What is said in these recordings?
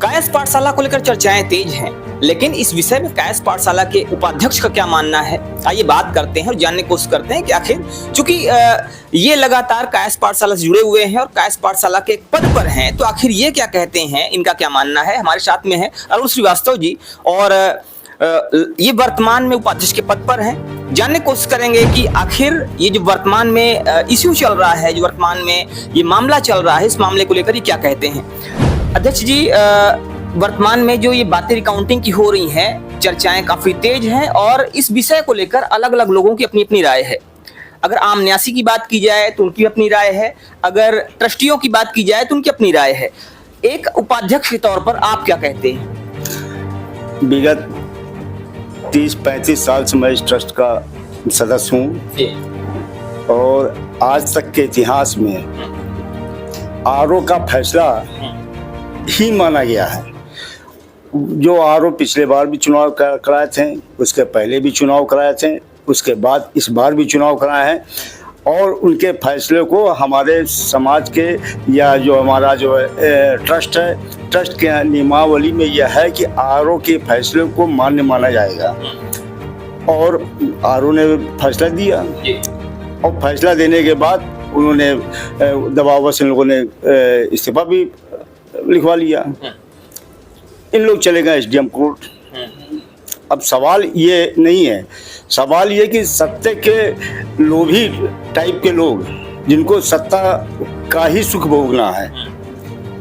कायस्थ पाठशाला को लेकर चर्चाएं तेज हैं, लेकिन इस विषय में कायस्थ पाठशाला के उपाध्यक्ष का क्या मानना है, आइए बात करते हैं और जानने की कोशिश करते हैं कि आखिर चूंकि ये लगातार कायस्थ पाठशाला से जुड़े हुए हैं और कायस्थ पाठशाला के एक पद पर हैं, तो आखिर ये क्या कहते हैं, इनका क्या मानना है। हमारे साथ में है अरुण श्रीवास्तव जी और ये वर्तमान में उपाध्यक्ष के पद पर हैं। जानने की कोशिश करेंगे कि आखिर ये जो वर्तमान में इश्यू चल रहा है, जो वर्तमान में ये मामला चल रहा है, इस मामले को लेकर ये क्या कहते हैं। अध्यक्ष जी, वर्तमान में जो ये बातें रिकाउंटिंग की हो रही हैं, चर्चाएं काफी तेज हैं और इस विषय को लेकर अलग अलग लोगों की अपनी अपनी राय है। अगर आम न्यासी की बात की जाए तो उनकी अपनी राय है, अगर ट्रस्टियों की बात की जाए तो उनकी अपनी राय है। एक उपाध्यक्ष के तौर पर आप क्या कहते हैं। विगत 30-35 साल से मैं इस ट्रस्ट का सदस्य हूँ और आज तक के इतिहास में आरओ का फैसला ही माना गया है। जो आरओ पिछले बार भी चुनाव कराए थे, उसके पहले भी चुनाव कराए थे, उसके बाद इस बार भी चुनाव कराए हैं और उनके फैसले को हमारे समाज के या जो हमारा जो ट्रस्ट है, ट्रस्ट के नियमावली में यह है कि आरओ के फैसले को मान्य माना जाएगा। और आरओ ने फैसला दिया और फैसला देने के बाद उन्होंने दबावश इन लोगों ने इस्तीफा भी लिखवा लिया। इन लोग चले गए एसडीएम कोर्ट। अब सवाल ये नहीं है, सवाल ये कि सत्ता के लोभी टाइप के लोग जिनको सत्ता का ही सुख भोगना है,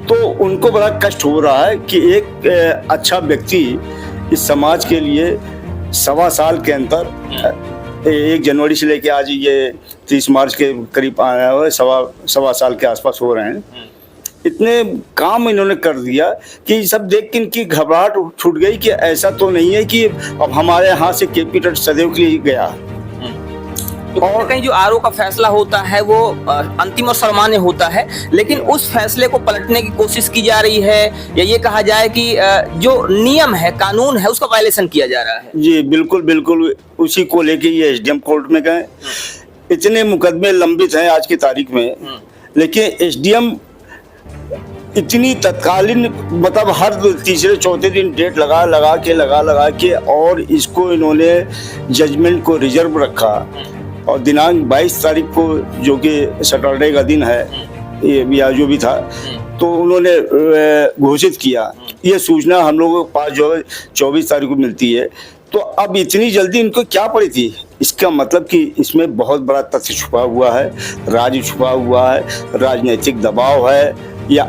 तो उनको बड़ा कष्ट हो रहा है कि एक अच्छा व्यक्ति इस समाज के लिए 1.25 साल के अंदर 1 जनवरी से लेके आज ये 30 मार्च के करीब आया हुआ है, 1.25 साल के आसपास हो रहे हैं। इतने काम इन्होंने कर दिया कि सब देख के इनकी घबराहट छूट गई कि ऐसा तो नहीं है कि अब हमारे यहाँ से केपी ट्रस्ट सदैव के लिए गया। तो और कहीं जो आरओ का फैसला होता है वो अंतिम और सर्वमान्य होता है, लेकिन उस फैसले को पलटने की कोशिश की जा रही है या ये कहा जाए कि जो नियम है, कानून है, उसका वायलेशन किया जा रहा है। जी बिल्कुल बिल्कुल, उसी को लेके ये एसडीएम कोर्ट में गए। इतने मुकदमे लंबित हैं आज की तारीख में, लेकिन एसडीएम इतनी तत्कालीन मतलब हर तीसरे चौथे दिन डेट लगा के और इसको इन्होंने जजमेंट को रिजर्व रखा और दिनांक 22 तारीख को, जो कि सैटरडे का दिन है या जो भी था, तो उन्होंने घोषित किया। ये सूचना हम लोगों के पास जो है 24 तारीख को मिलती है। तो अब इतनी जल्दी इनको क्या पड़ी थी? इसका मतलब कि इसमें बहुत बड़ा तथ्य छुपा हुआ है, राज छुपा हुआ है, राजनीतिक दबाव है या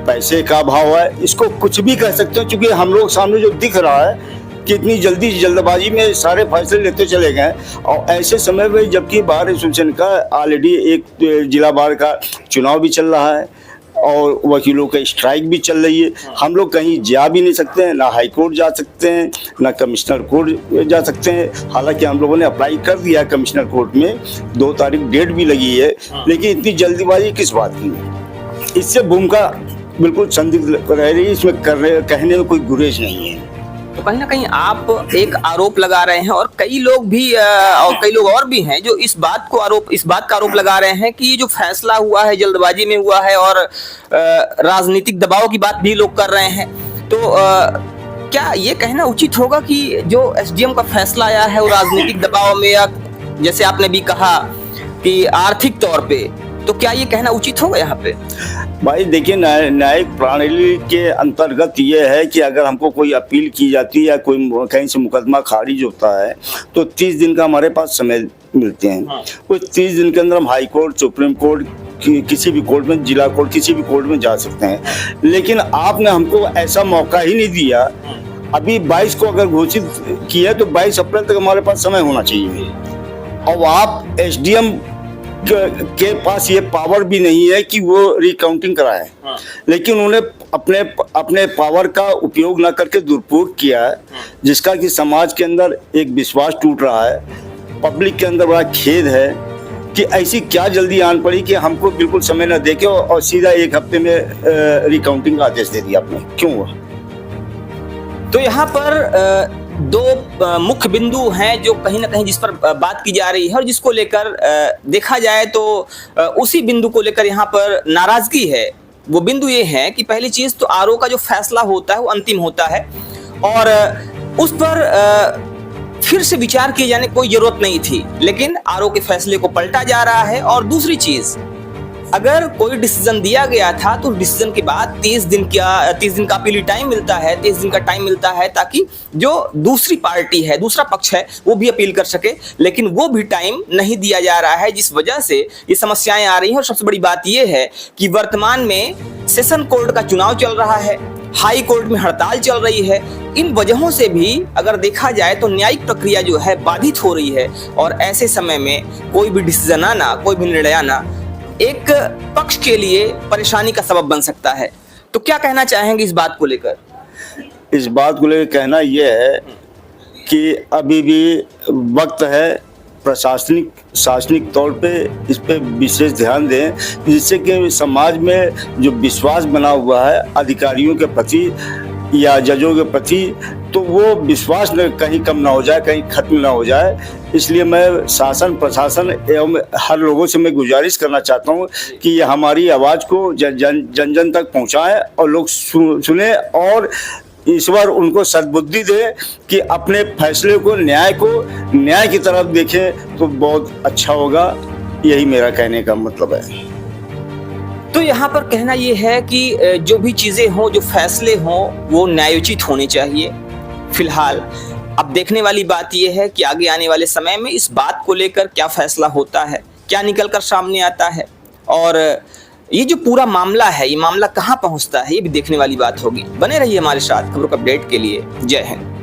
पैसे का अभाव है। इसको कुछ भी कह सकते हो, क्योंकि हम लोग सामने जो दिख रहा है कि इतनी जल्दबाजी में सारे फैसले लेते चले गए और ऐसे समय में जबकि बार एसोसिएशन का ऑलरेडी एक जिला बार का चुनाव भी चल रहा है और वकीलों का स्ट्राइक भी चल रही है। हम लोग कहीं जा भी नहीं सकते हैं, ना हाई कोर्ट जा सकते हैं, ना कमिश्नर कोर्ट जा सकते हैं। हालांकि हम लोगों ने अप्लाई कर दिया कमिश्नर कोर्ट में, 2 तारीख डेट भी लगी है, लेकिन इतनी जल्दबाजी किस बात की? इससे भूमिका बिल्कुल संदिग्ध रह रही है, इसमें कहने में कोई गुरेज नहीं है। तो कहीं ना कहीं आप एक आरोप लगा रहे हैं और कई लोग भी और कई लोग और भी हैं जो इस बात का आरोप लगा रहे हैं कि ये जो फैसला हुआ है जल्दबाजी में हुआ है और राजनीतिक दबाव की बात भी लोग कर रहे हैं। तो क्या ये कहना उचित होगा कि जो एसडीएम का फैसला आया है वो राजनीतिक दबाव में, या जैसे आपने भी कहा कि आर्थिक तौर पे, तो क्या ये कहना उचित होगा यहाँ पे? भाई देखिए, न्यायिक प्रणाली के अंतर्गत ये है कि अगर हमको कोई अपील की जाती है या कोई कहीं से मुकदमा खारिज होता है तो 30 दिन का हमारे पास समय मिलते हैं। उस 30 दिन के अंदर हम हाई कोर्ट, सुप्रीम कोर्ट, किसी भी कोर्ट में, जिला कोर्ट, किसी भी कोर्ट में जा सकते हैं। लेकिन आपने हमको ऐसा मौका ही नहीं दिया। अभी 22 को अगर घोषित किया तो 22 अप्रैल तक हमारे पास समय होना चाहिए और आप एसडीएम के पास ये पावर भी नहीं है कि वो रिकाउंटिंग कराए। लेकिन उन्होंने अपने पावर का उपयोग ना करके दुरुपयोग किया है, जिसका कि समाज के अंदर एक विश्वास टूट रहा है। पब्लिक के अंदर बड़ा खेद है कि ऐसी क्या जल्दी आन पड़ी कि हमको बिल्कुल समय न देके और सीधा 1 हफ्ते में रिकाउंटिंग का आदेश दे दिया आपने। क्यों हुआ? तो यहाँ पर 2 मुख्य बिंदु हैं जो कहीं ना कहीं जिस पर बात की जा रही है और जिसको लेकर देखा जाए तो उसी बिंदु को लेकर यहाँ पर नाराजगी है वो बिंदु ये है कि पहली चीज तो आरओ का जो फैसला होता है वो अंतिम होता है और उस पर फिर से विचार किए जाने की कोई जरूरत नहीं थी, लेकिन आरओ के फैसले को पलटा जा रहा है। और दूसरी चीज, अगर कोई डिसीजन दिया गया था तो डिसीजन के बाद 30 दिन का अपील टाइम मिलता है, 30 दिन का टाइम मिलता है ताकि जो दूसरी पार्टी है, दूसरा पक्ष है, वो भी अपील कर सके, लेकिन वो भी टाइम नहीं दिया जा रहा है, जिस वजह से ये समस्याएं आ रही हैं। और सबसे बड़ी बात ये है कि वर्तमान में सेशन कोर्ट का चुनाव चल रहा है, हाई कोर्ट में हड़ताल चल रही है। इन वजहों से भी अगर देखा जाए तो न्यायिक प्रक्रिया जो है बाधित हो रही है और ऐसे समय में कोई भी डिसीजन आना, कोई भी निर्णय आना एक पक्ष के लिए परेशानी का सबब बन सकता है। तो क्या कहना चाहेंगे इस बात को लेकर? इस बात को लेकर कहना यह है कि अभी भी वक्त है शासनिक तौर पे इस पे विशेष ध्यान दें, जिससे कि समाज में जो विश्वास बना हुआ है अधिकारियों के प्रति या जजों के प्रति, तो वो विश्वास कहीं कम ना हो जाए, कहीं खत्म ना हो जाए। इसलिए मैं शासन, प्रशासन एवं हर लोगों से मैं गुजारिश करना चाहता हूँ कि ये हमारी आवाज़ को जन तक पहुँचाएं और लोग सुने और ईश्वर उनको सद्बुद्धि दे कि अपने फैसले को न्याय की तरफ देखें तो बहुत अच्छा होगा। यही मेरा कहने का मतलब है। तो यहाँ पर कहना ये है कि जो भी चीजें हों, जो फैसले हों, वो न्यायोचित होने चाहिए। फिलहाल अब देखने वाली बात यह है कि आगे आने वाले समय में इस बात को लेकर क्या फैसला होता है, क्या निकल कर सामने आता है और ये जो पूरा मामला है, ये मामला कहाँ पहुँचता है, ये भी देखने वाली बात होगी। बने रहिए हमारे साथ खबरों का अपडेट के लिए। जय हिंद।